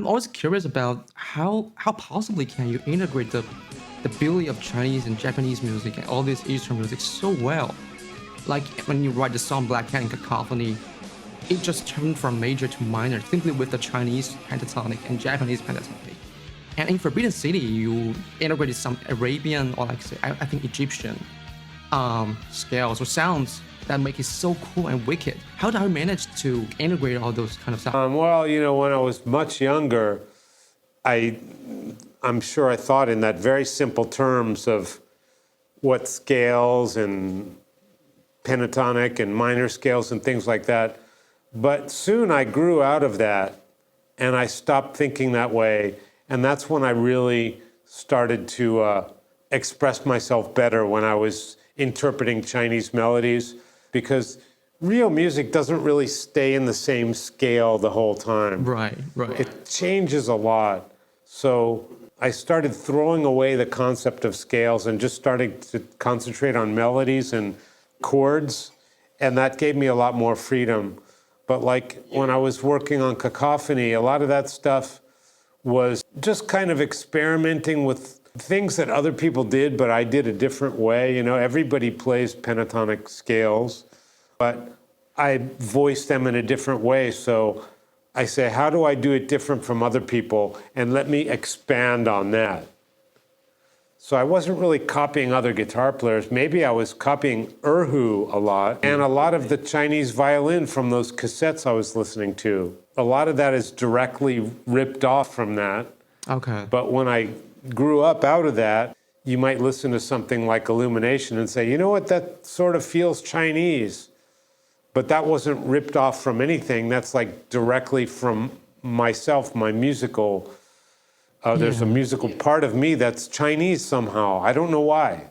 I'm always curious about how possibly can you integrate the beauty of Chinese and Japanese music and all this Eastern music so well. Like when you write the song Black Cat and Cacophony, it just turned from major to minor simply with the Chinese pentatonic and Japanese pentatonic. And in Forbidden City, you integrated some Arabian or like say, I think Egyptian scales or sounds that make it so cool and wicked. How did I manage to integrate all those kind of sounds? Well, when I was much younger, I'm sure I thought in that very simple terms of what scales and pentatonic and minor scales and things like that. But soon I grew out of that and I stopped thinking that way. And that's when I really started to express myself better when I was interpreting Chinese melodies, because real music doesn't really stay in the same scale the whole time. Right. It changes a lot. So I started throwing away the concept of scales and just started to concentrate on melodies and chords, and that gave me a lot more freedom. But like when I was working on Cacophony, a lot of that stuff was just kind of experimenting with things that other people did, but I did a different way. Everybody plays pentatonic scales, but I voice them in a different way. So I say, how do I do it different from other people? And let me expand on that. So I wasn't really copying other guitar players. Maybe I was copying erhu a lot, and a lot of the Chinese violin from those cassettes I was listening to. A lot of that is directly ripped off from that. Okay. But when I grew up out of that, you might listen to something like Illumination and say, you know what, that sort of feels Chinese. But that wasn't ripped off from anything. That's like directly from myself, my musical. There's a musical part of me that's Chinese somehow. I don't know why.